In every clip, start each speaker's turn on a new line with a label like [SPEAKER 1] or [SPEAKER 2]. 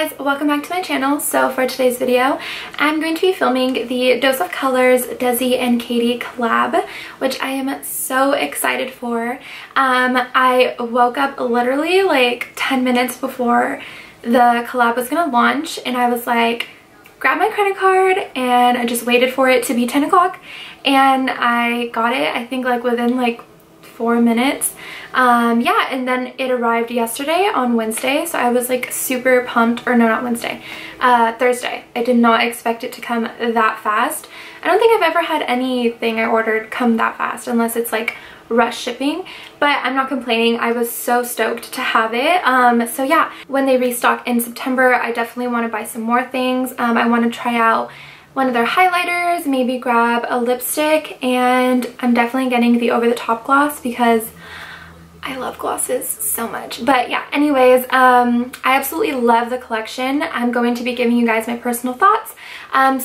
[SPEAKER 1] guys, welcome back to my channel. So for today's video, I'm going to be filming the Dose of Colors DESI and KATY collab, which I am so excited for. I woke up literally like 10 minutes before the collab was gonna launch, and I was like, grabbed my credit card and I just waited for it to be 10 o'clock, and I got it, I think like within like 4 minutes. Yeah, and then it arrived yesterday on Wednesday, so I was like super pumped. Or no, not Wednesday, Thursday. I did not expect it to come that fast. I don't think I've ever had anything I ordered come that fast unless it's like rush shipping, but I'm not complaining. I was so stoked to have it. So yeah, when they restock in September, I definitely want to buy some more things. I want to try out one of their highlighters, maybe grab a lipstick, and I'm definitely getting the over the top gloss because I love glosses so much. But yeah, anyways, I absolutely love the collection. I'm going to be giving you guys my personal thoughts.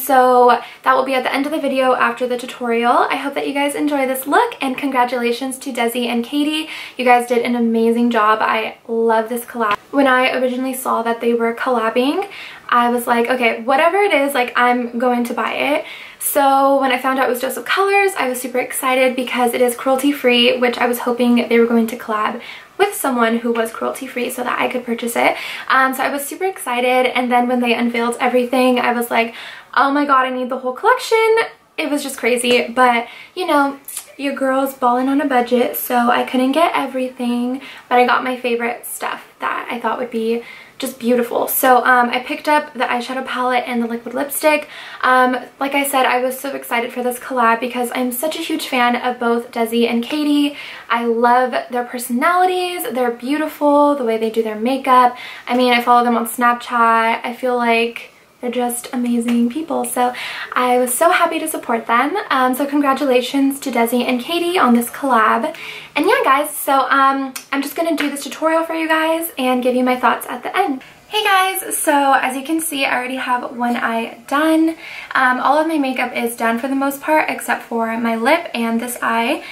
[SPEAKER 1] So that will be at the end of the video after the tutorial. I hope that you guys enjoy this look, and congratulations to DESI and KATY. You guys did an amazing job. I love this collab. When I originally saw that they were collabing, I was like, okay, whatever it is, like I'm going to buy it. So when I found out it was Dose of Colors, I was super excited because it is cruelty-free, which I was hoping they were going to collab with someone who was cruelty-free so that I could purchase it. So I was super excited, and then when they unveiled everything, I was like, oh my god, I need the whole collection. It was just crazy, but you know, your girl's balling on a budget, so I couldn't get everything, but I got my favorite stuff that I thought would be just beautiful. So I picked up the eyeshadow palette and the liquid lipstick. Like I said, I was so excited for this collab because I'm such a huge fan of both DESI and KATY. I love their personalities. They're beautiful, the way they do their makeup. I mean, I follow them on Snapchat. I feel like they're just amazing people, so I was so happy to support them. So congratulations to DESI and KATY on this collab. And yeah guys, so I'm just gonna do this tutorial for you guys and give you my thoughts at the end. Hey guys, so as you can see, I already have one eye done. All of my makeup is done for the most part except for my lip and this eye,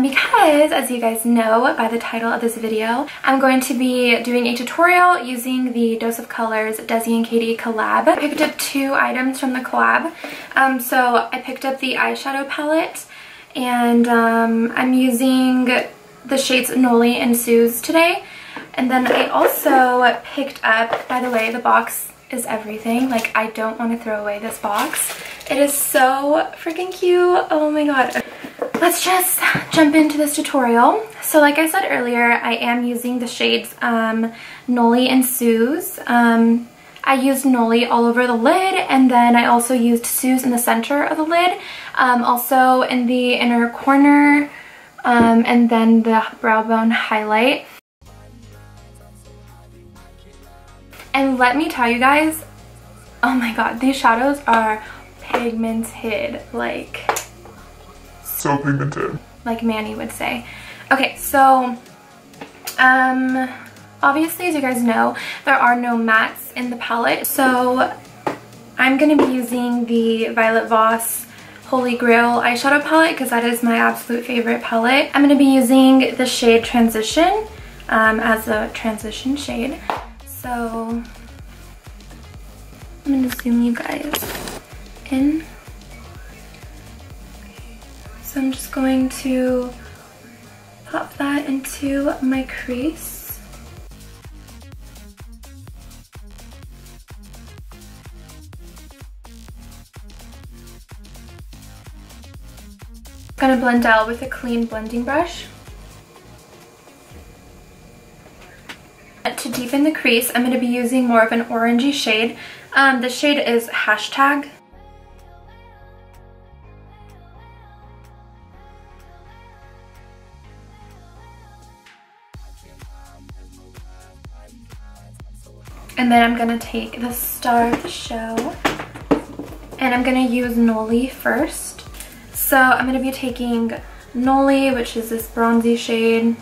[SPEAKER 1] because as you guys know by the title of this video, I'm going to be doing a tutorial using the Dose of Colors DESI and KATY collab. I picked up 2 items from the collab. So I picked up the eyeshadow palette, and I'm using the shades Noli and Suze today. And then I also picked up, by the way, the box is everything. Like, I don't want to throw away this box. It is so freaking cute. Oh my god. Let's just jump into this tutorial. So like I said earlier, I am using the shades Noli and Suze. I used Noli all over the lid, and then I also used Suze in the center of the lid, also in the inner corner, and then the brow bone highlight. And let me tell you guys, oh my god, these shadows are pigmented, like
[SPEAKER 2] so pigmented,
[SPEAKER 1] like Manny would say. Okay, so obviously, as you guys know, there are no mattes in the palette, so I'm going to be using the Violet Voss Holy Grail eyeshadow palette because that is my absolute favorite palette. I'm going to be using the shade Transition as a transition shade. So I'm going to zoom you guys in. So I'm just going to pop that into my crease. I'm going to blend out with a clean blending brush. To deepen the crease, I'm going to be using more of an orangey shade. The shade is Hashtag. And then I'm going to take the Star of the Show, and I'm going to use Noli first. So I'm going to be taking Noli, which is this bronzy shade.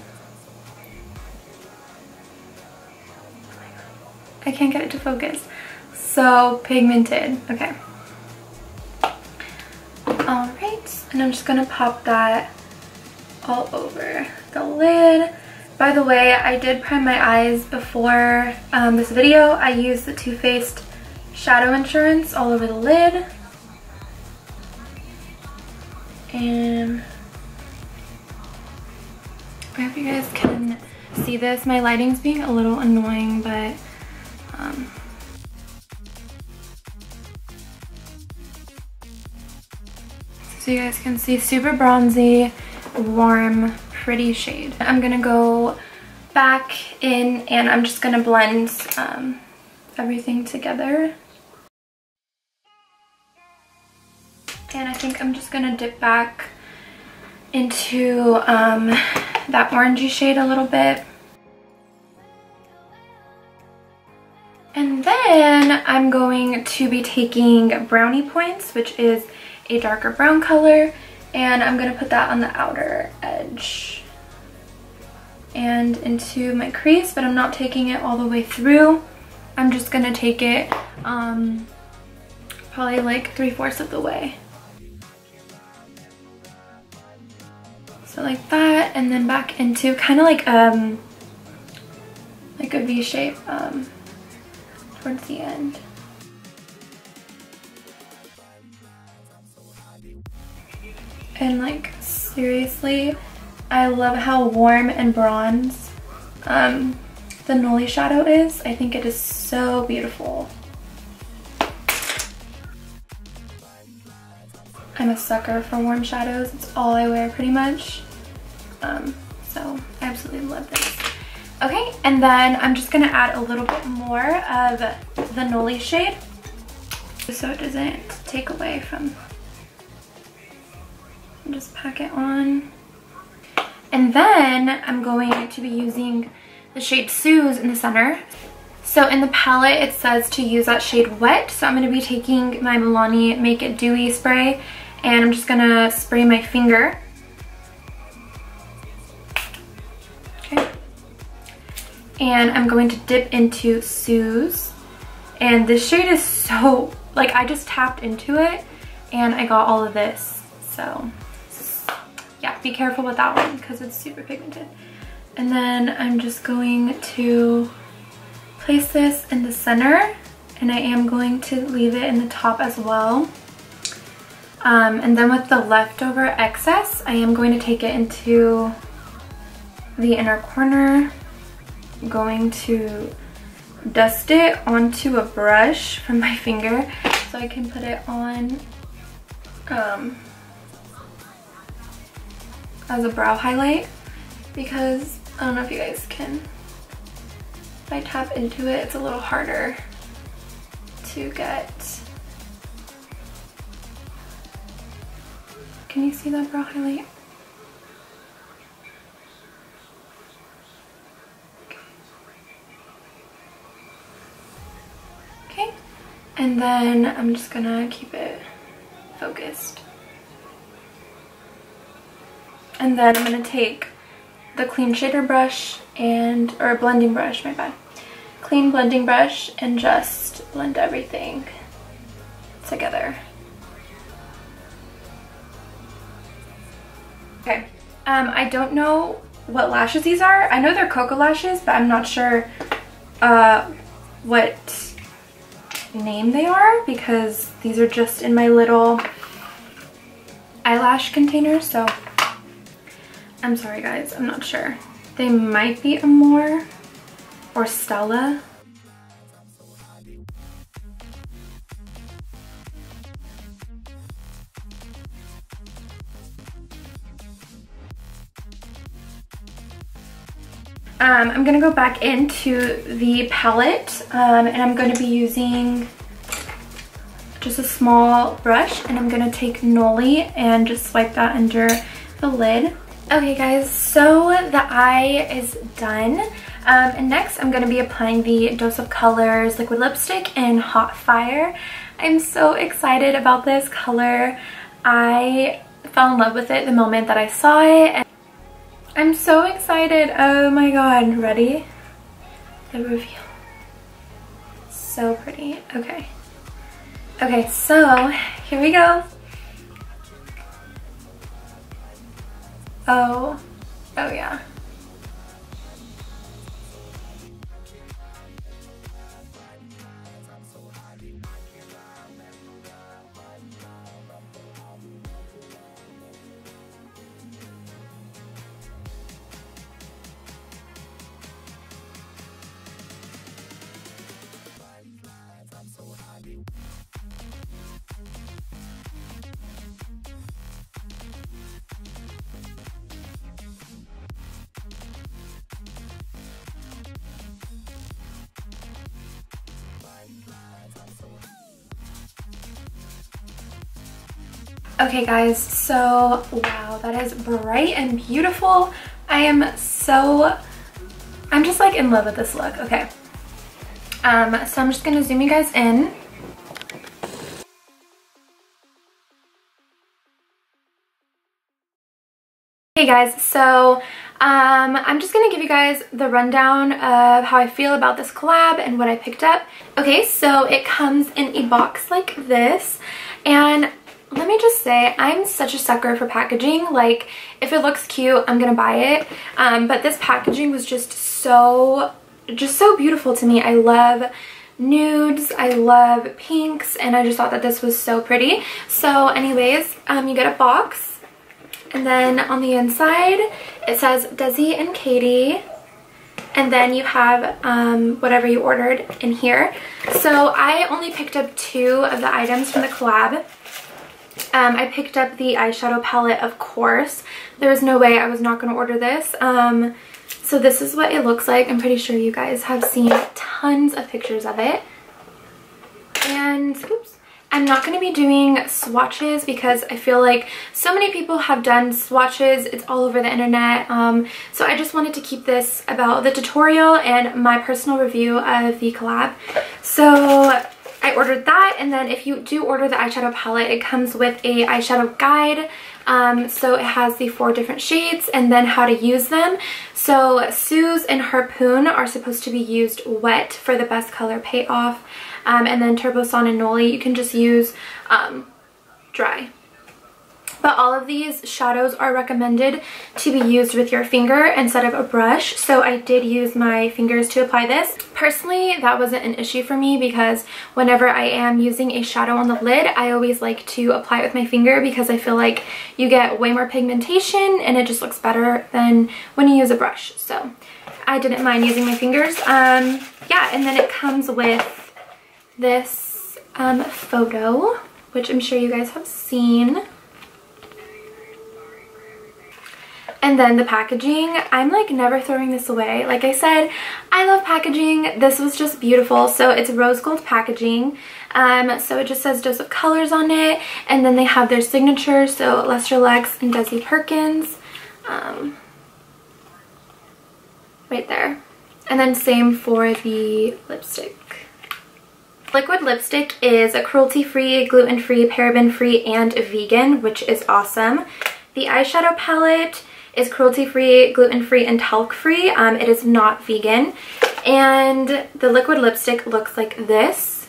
[SPEAKER 1] I can't get it to focus. So pigmented. Okay. Alright, and I'm just gonna pop that all over the lid. By the way, I did prime my eyes before this video. I used the Too Faced Shadow Insurance all over the lid. And I hope you guys can see this. My lighting's being a little annoying, but so you guys can see, super bronzy, warm, pretty shade. I'm gonna go back in and I'm just gonna blend everything together. And I think I'm just gonna dip back into that orangey shade a little bit. And then I'm going to be taking Brownie Points, which is a darker brown color, and I'm gonna put that on the outer edge and into my crease, but I'm not taking it all the way through. I'm just gonna take it probably like 3/4 of the way. So like that, and then back into kind of like a V shape towards the end. And like seriously, I love how warm and bronze the Nolly shadow is. I think it is so beautiful. I'm a sucker for warm shadows. It's all I wear pretty much. So I absolutely love this. Okay, and then I'm just gonna add a little bit more of the Nolly shade so it doesn't take away from. Just pack it on. And then I'm going to be using the shade Suze in the center. So in the palette it says to use that shade Wet, so I'm going to be taking my Milani Make It Dewy spray and I'm just going to spray my finger. Okay. And I'm going to dip into Suze. And this shade is so, like, I just tapped into it and I got all of this. So yeah, be careful with that one because it's super pigmented. And then I'm just going to place this in the center, and I am going to leave it in the top as well. And then with the leftover excess, I am going to take it into the inner corner. I'm going to dust it onto a brush from my finger so I can put it on as a brow highlight, because I don't know if you guys can, if I tap into it, it's a little harder to get. Can you see that brow highlight? Okay, and then I'm just gonna keep it focused. And then I'm going to take the clean shader brush or blending brush, my bad. Clean blending brush and just blend everything together. Okay, I don't know what lashes these are. I know they're Cocoa lashes, but I'm not sure what name they are because these are just in my little eyelash container, so I'm sorry guys, I'm not sure. They might be Amore or Stella. I'm gonna go back into the palette and I'm gonna be using just a small brush, and I'm gonna take Nolly and just swipe that under the lid. Okay guys, so the eye is done. And next I'm going to be applying the Dose of Colors liquid lipstick in Hot Fire. I'm so excited about this color. I fell in love with it the moment that I saw it. And I'm so excited. Oh my god. Ready? The reveal. So pretty. Okay. Okay, so here we go. Oh yeah. Okay guys, so wow, that is bright and beautiful. I'm just like in love with this look. Okay. So I'm just gonna zoom you guys in. Hey guys, so I'm just gonna give you guys the rundown of how I feel about this collab and what I picked up. Okay, so it comes in a box like this, and let me just say, I'm such a sucker for packaging. Like, if it looks cute, I'm gonna buy it. But this packaging was just so beautiful to me. I love nudes, I love pinks, and I just thought that this was so pretty. So anyways, you get a box, and then on the inside it says DESI and KATY, and then you have whatever you ordered in here. So I only picked up 2 of the items from the collab. I picked up the eyeshadow palette, of course. There was no way I was not going to order this. So this is what it looks like. I'm pretty sure you guys have seen tons of pictures of it. And oops, I'm not going to be doing swatches because I feel like so many people have done swatches. It's all over the internet. So I just wanted to keep this about the tutorial and my personal review of the collab. So I ordered that, and then if you do order the eyeshadow palette, it comes with a eyeshadow guide. So it has the 4 different shades and then how to use them. So Suze and Harpoon are supposed to be used wet for the best color payoff. And then Turboson and Noli you can just use dry. But all of these shadows are recommended to be used with your finger instead of a brush. So I did use my fingers to apply this. Personally, that wasn't an issue for me because whenever I am using a shadow on the lid, I always like to apply it with my finger because I feel like you get way more pigmentation and it just looks better than when you use a brush. So I didn't mind using my fingers. Yeah, and then it comes with this photo, which I'm sure you guys have seen. And then the packaging, I'm like never throwing this away. Like I said, I love packaging. This was just beautiful. So it's rose gold packaging. So it just says Dose of Colors on it. And then they have their signatures. So Lester Lex and Desi Perkins. Right there. And then same for the lipstick. Liquid lipstick is a cruelty-free, gluten-free, paraben-free, and vegan, which is awesome. The eyeshadow palette is cruelty-free, gluten-free, and talc-free. It is not vegan. And the liquid lipstick looks like this.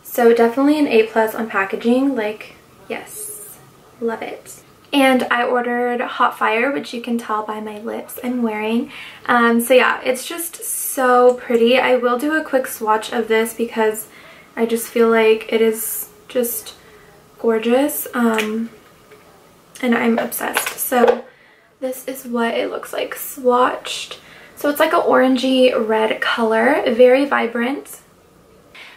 [SPEAKER 1] So definitely an A+ on packaging. Like, yes, love it. And I ordered Hot Fire, which you can tell by my lips I'm wearing. So yeah, it's just so pretty. I will do a quick swatch of this because I just feel like it is just gorgeous. And I'm obsessed. So this is what it looks like swatched. So it's like an orangey red color, very vibrant.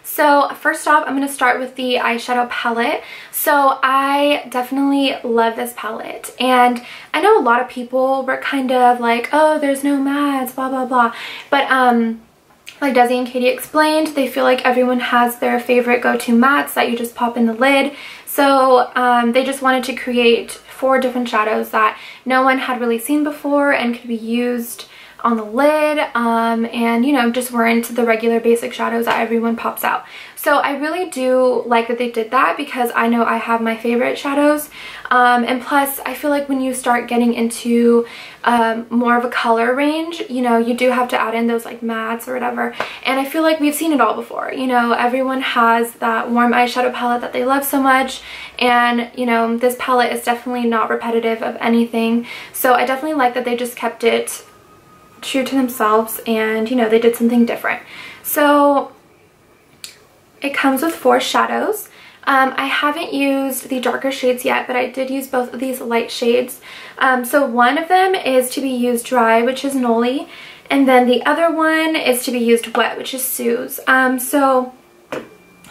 [SPEAKER 1] So first off, I'm going to start with the eyeshadow palette. So I definitely love this palette. And I know a lot of people were kind of like, oh, there's no mattes, blah, blah, blah. But like Desi and KATY explained, they feel like everyone has their favorite go-to mattes that you just pop in the lid. So they just wanted to create 4 different shadows that no one had really seen before and could be used on the lid, and you know, just weren't the regular basic shadows that everyone pops out. So I really do like that they did that because I know I have my favorite shadows, and plus I feel like when you start getting into more of a color range, you know, you do have to add in those like mattes or whatever, and I feel like we've seen it all before. You know, everyone has that warm eyeshadow palette that they love so much, and you know, this palette is definitely not repetitive of anything. So I definitely like that they just kept it true to themselves, and you know, they did something different. So it comes with 4 shadows. I haven't used the darker shades yet, but I did use both of these light shades. So one of them is to be used dry, which is Noli, and then the other one is to be used wet, which is Suze. So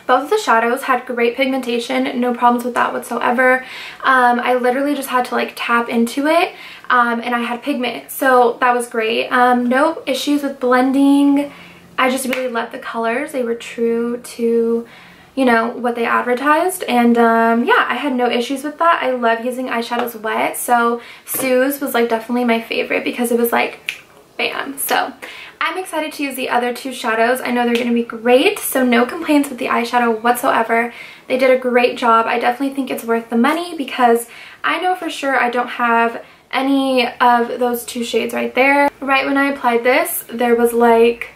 [SPEAKER 1] both of the shadows had great pigmentation, no problems with that whatsoever. I literally just had to like tap into it, and I had pigment, so that was great. No issues with blending. I just really loved the colors. They were true to, you know, what they advertised. And yeah, I had no issues with that. I love using eyeshadows wet, so Sue's was like definitely my favorite because it was like bam. So I'm excited to use the other two shadows. I know they're going to be great, so no complaints with the eyeshadow whatsoever. They did a great job. I definitely think it's worth the money because I know for sure I don't have any of those two shades right there. Right when I applied this, there was like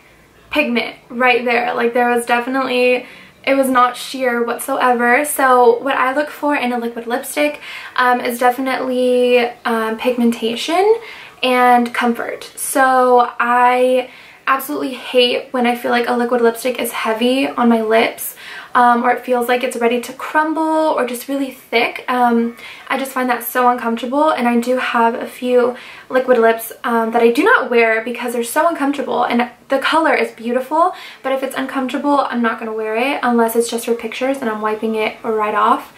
[SPEAKER 1] pigment right there. Like there was definitely, it was not sheer whatsoever. So what I look for in a liquid lipstick is definitely pigmentation and comfort. So I absolutely hate when I feel like a liquid lipstick is heavy on my lips, or it feels like it's ready to crumble or just really thick. I just find that so uncomfortable, and I do have a few liquid lips that I do not wear because they're so uncomfortable, and the color is beautiful, but if it's uncomfortable, I'm not going to wear it unless it's just for pictures and I'm wiping it right off.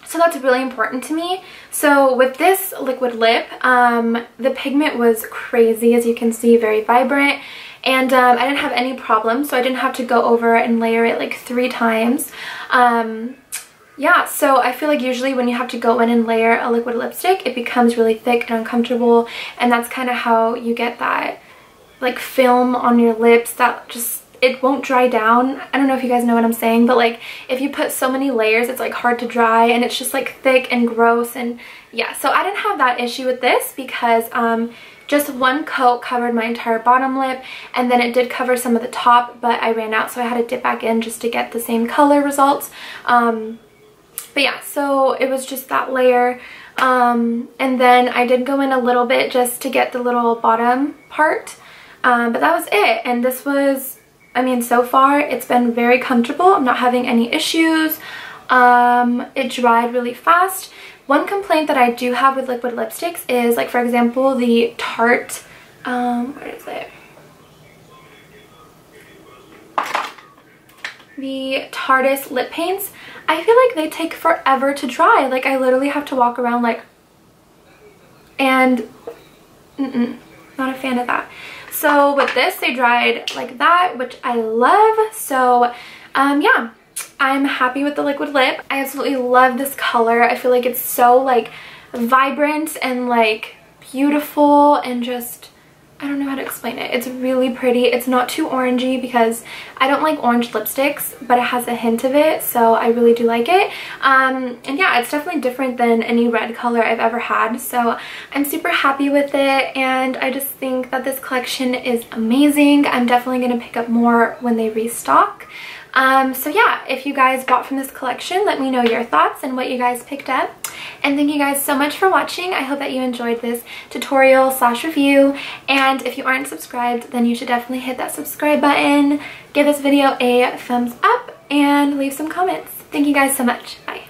[SPEAKER 1] So that's really important to me. So with this liquid lip, the pigment was crazy, as you can see, very vibrant. And I didn't have any problems, so I didn't have to go over and layer it like 3 times. Yeah, so I feel like usually when you have to go in and layer a liquid lipstick, it becomes really thick and uncomfortable. And that's kind of how you get that like film on your lips that just, it won't dry down. I don't know if you guys know what I'm saying, but like if you put so many layers, it's like hard to dry and it's just like thick and gross. And yeah, so I didn't have that issue with this because just one coat covered my entire bottom lip, and then it did cover some of the top, but I ran out, so I had to dip back in just to get the same color results. But yeah, so it was just that layer. And then I did go in a little bit just to get the little bottom part, but that was it. And this was, I mean, so far it's been very comfortable. I'm not having any issues. It dried really fast. One complaint that I do have with liquid lipsticks is, like, for example, the Tarte, what is it? The Tarte's lip paints. I feel like they take forever to dry. Like, I literally have to walk around like, and not a fan of that. So with this, they dried like that, which I love. So yeah, I'm happy with the liquid lip. I absolutely love this color. I feel like it's so like vibrant and like beautiful and just, I don't know how to explain it. It's really pretty. It's not too orangey because I don't like orange lipsticks, but it has a hint of it, so I really do like it. And yeah, it's definitely different than any red color I've ever had, so I'm super happy with it, and I just think that this collection is amazing. I'm definitely going to pick up more when they restock. So yeah, if you guys bought from this collection, let me know your thoughts and what you guys picked up. And thank you guys so much for watching. I hope that you enjoyed this tutorial / review. And if you aren't subscribed, then you should definitely hit that subscribe button, give this video a thumbs up, and leave some comments. Thank you guys so much. Bye.